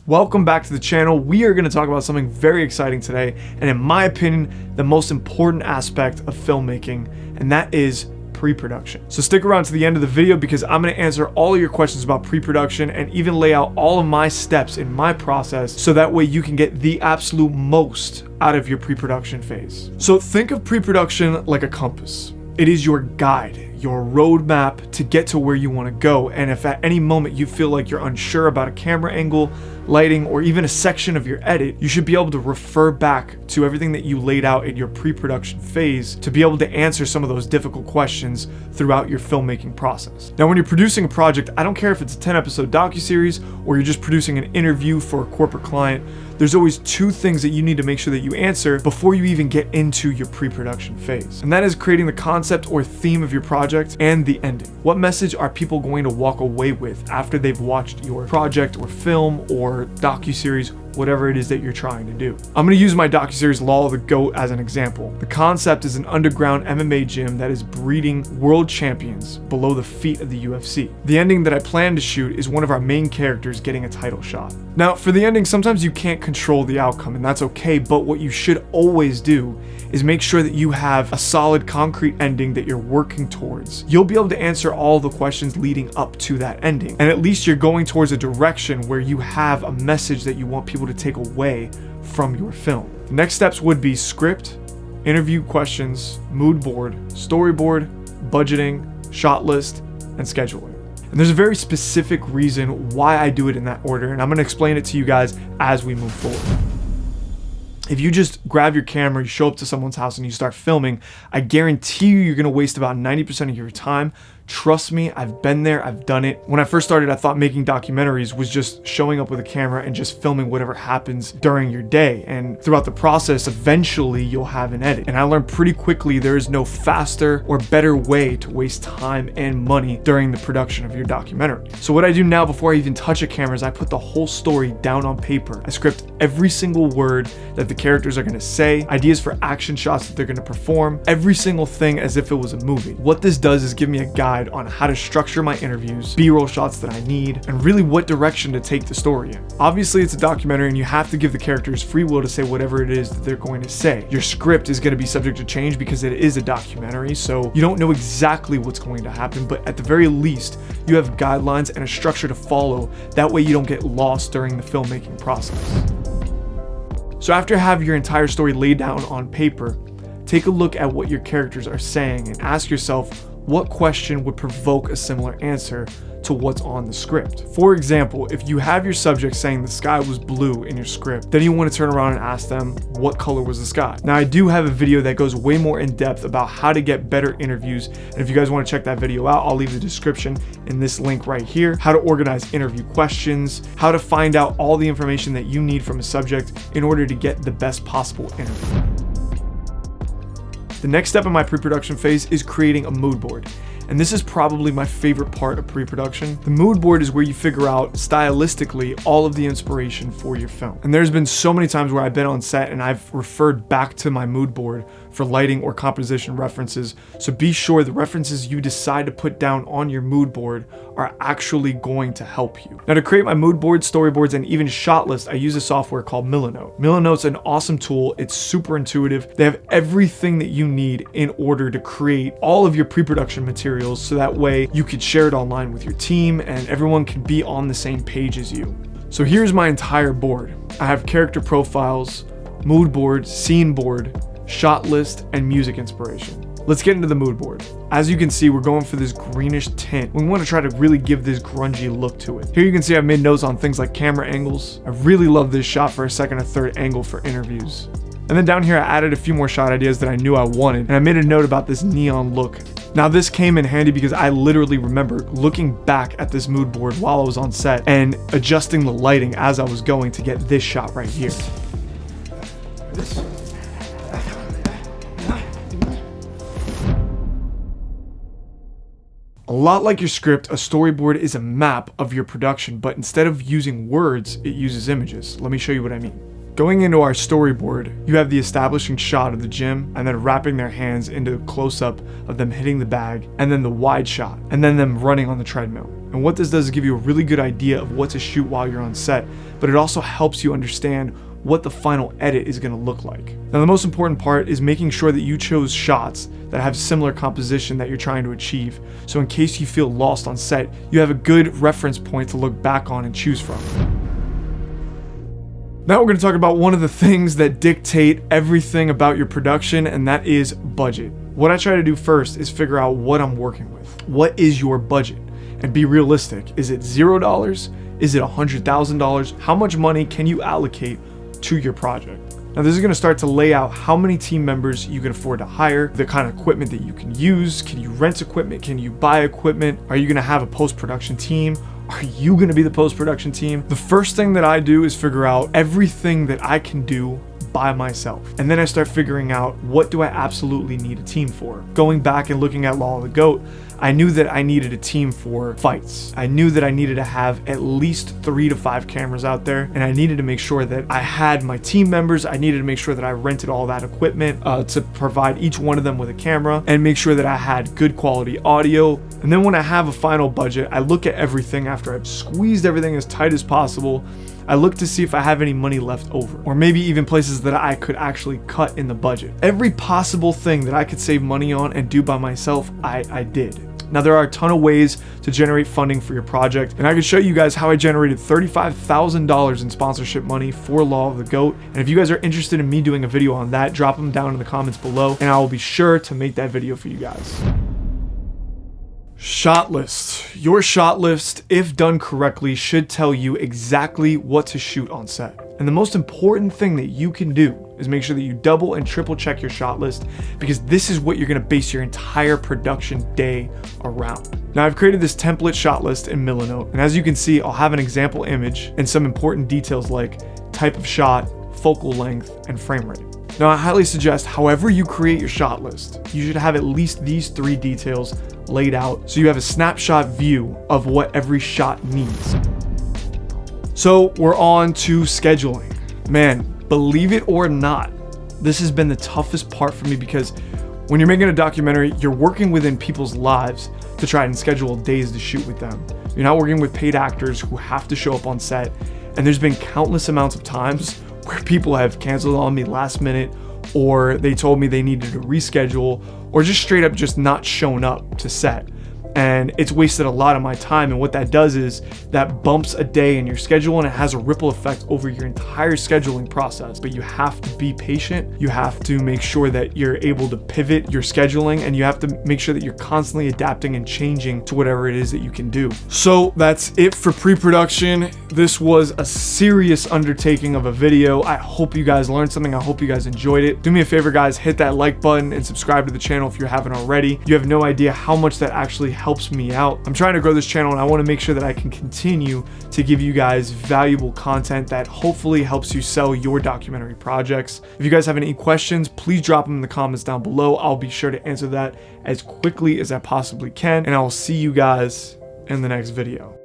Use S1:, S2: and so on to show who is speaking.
S1: Welcome back to the channel. We are going to talk about something very exciting today, and in my opinion, the most important aspect of filmmaking, and that is pre-production. So stick around to the end of the video because I'm going to answer all of your questions about pre-production and even lay out all of my steps in my process so that way you can get the absolute most out of your pre-production phase. So think of pre-production like a compass. It is your guide, your roadmap to get to where you want to go. And if at any moment you feel like you're unsure about a camera angle, lighting, or even a section of your edit, you should be able to refer back to everything that you laid out in your pre-production phase to be able to answer some of those difficult questions throughout your filmmaking process. Now, when you're producing a project, I don't care if it's a 10-episode docuseries or you're just producing an interview for a corporate client, there's always two things that you need to make sure that you answer before you even get into your pre-production phase. And that is creating the concept or theme of your project and the ending. What message are people going to walk away with after they've watched your project or film or docuseries, whatever it is that you're trying to do? I'm going to use my docuseries Law of the GOAT as an example. The concept is an underground MMA gym that is breeding world champions below the feet of the UFC. The ending that I plan to shoot is one of our main characters getting a title shot. Now, for the ending, sometimes you can't control the outcome, and that's okay, but what you should always do is make sure that you have a solid, concrete ending that you're working towards. You'll be able to answer all the questions leading up to that ending, and at least you're going towards a direction where you have a message that you want people to take away from your film. The next steps would be script, interview questions, mood board, storyboard, budgeting, shot list, and scheduling. And there's a very specific reason why I do it in that order, and I'm going to explain it to you guys as we move forward. If you just grab your camera, you show up to someone's house and you start filming, I guarantee you're going to waste about 90% of your time. Trust me, I've been there, I've done it. When I first started, I thought making documentaries was just showing up with a camera and just filming whatever happens during your day. And throughout the process, eventually you'll have an edit. And I learned pretty quickly there is no faster or better way to waste time and money during the production of your documentary. So what I do now before I even touch a camera is I put the whole story down on paper. I script every single word that the characters are gonna say, ideas for action shots that they're gonna perform, every single thing as if it was a movie. What this does is give me a guide on how to structure my interviews, B-roll shots that I need, and really what direction to take the story in. Obviously, it's a documentary and you have to give the characters free will to say whatever it is that they're going to say. Your script is going to be subject to change because it is a documentary, so you don't know exactly what's going to happen, but at the very least, you have guidelines and a structure to follow. That way you don't get lost during the filmmaking process. So after you have your entire story laid down on paper, take a look at what your characters are saying and ask yourself, what question would provoke a similar answer to what's on the script? For example, if you have your subject saying the sky was blue in your script, then you want to turn around and ask them, what color was the sky? Now, I do have a video that goes way more in depth about how to get better interviews, and if you guys want to check that video out, I'll leave the description in this link right here. How to organize interview questions, how to find out all the information that you need from a subject in order to get the best possible interview. The next step in my pre-production phase is creating a mood board. And this is probably my favorite part of pre-production. The mood board is where you figure out stylistically all of the inspiration for your film. And there's been so many times where I've been on set and I've referred back to my mood board for lighting or composition references. So be sure the references you decide to put down on your mood board are actually going to help you. Now, to create my mood board, storyboards, and even shot list, I use a software called Milanote. Milanote's an awesome tool. It's super intuitive. They have everything that you need in order to create all of your pre-production materials, so that way you could share it online with your team and everyone can be on the same page as you. So here's my entire board. I have character profiles, mood board, scene board, shot list, and music inspiration. Let's get into the mood board. As you can see, we're going for this greenish tint. We want to try to really give this grungy look to it. Here you can see I've made notes on things like camera angles. I really love this shot for a second or third angle for interviews. And then down here, I added a few more shot ideas that I knew I wanted, and I made a note about this neon look. Now, this came in handy because I literally remember looking back at this mood board while I was on set and adjusting the lighting as I was going to get this shot right here. A lot like your script, a storyboard is a map of your production, but instead of using words, it uses images. Let me show you what I mean. Going into our storyboard, you have the establishing shot of the gym and then wrapping their hands into a close-up of them hitting the bag, and then the wide shot, and then them running on the treadmill. And what this does is give you a really good idea of what to shoot while you're on set, but it also helps you understand what the final edit is going to look like. Now, the most important part is making sure that you chose shots that have similar composition that you're trying to achieve. So in case you feel lost on set, you have a good reference point to look back on and choose from. Now we're going to talk about one of the things that dictate everything about your production, and that is budget. What I try to do first is figure out what I'm working with. What is your budget? And be realistic. Is it $0? Is it $100,000? How much money can you allocate to your project? Now this is going to start to lay out how many team members you can afford to hire, the kind of equipment that you can use. Can you rent equipment? Can you buy equipment? Are you going to have a post-production team? Are you going to be the post-production team? The first thing that I do is figure out everything that I can do by myself. And then I start figuring out, what do I absolutely need a team for? Going back and looking at Law of the Goat, I knew that I needed a team for fights. I knew that I needed to have at least 3 to 5 cameras out there, and I needed to make sure that I had my team members. I needed to make sure that I rented all that equipment to provide each one of them with a camera, and make sure that I had good quality audio. And then when I have a final budget, I look at everything after I've squeezed everything as tight as possible. I look to see if I have any money left over, or maybe even places that I could actually cut in the budget. Every possible thing that I could save money on and do by myself, I did. Now there are a ton of ways to generate funding for your project, and I can show you guys how I generated $35,000 in sponsorship money for Law of the Goat. And if you guys are interested in me doing a video on that, drop them down in the comments below, and I will be sure to make that video for you guys. Shot list. Your shot list, if done correctly, should tell you exactly what to shoot on set. And the most important thing that you can do is make sure that you double and triple check your shot list, because this is what you're going to base your entire production day around. Now I've created this template shot list in Milanote, and as you can see, I'll have an example image and some important details like type of shot, focal length, and frame rate. Now I highly suggest, however you create your shot list, you should have at least these 3 details laid out so you have a snapshot view of what every shot needs. So we're on to scheduling. Man, believe it or not, this has been the toughest part for me, because when you're making a documentary, you're working within people's lives to try and schedule days to shoot with them. You're not working with paid actors who have to show up on set, and there's been countless amounts of times where people have canceled on me last minute, or they told me they needed to reschedule, or just straight up just not shown up to set. And it's wasted a lot of my time, and what that does is that bumps a day in your schedule, and it has a ripple effect over your entire scheduling process. But you have to be patient. You have to make sure that you're able to pivot your scheduling, and you have to make sure that you're constantly adapting and changing to whatever it is that you can do. So that's it for pre-production. This was a serious undertaking of a video. I hope you guys learned something. I hope you guys enjoyed it. Do me a favor, guys, hit that like button and subscribe to the channel if you haven't already. You have no idea how much that actually helps me out. I'm trying to grow this channel, and I want to make sure that I can continue to give you guys valuable content that hopefully helps you sell your documentary projects. If you guys have any questions, please drop them in the comments down below. I'll be sure to answer that as quickly as I possibly can, and I will see you guys in the next video.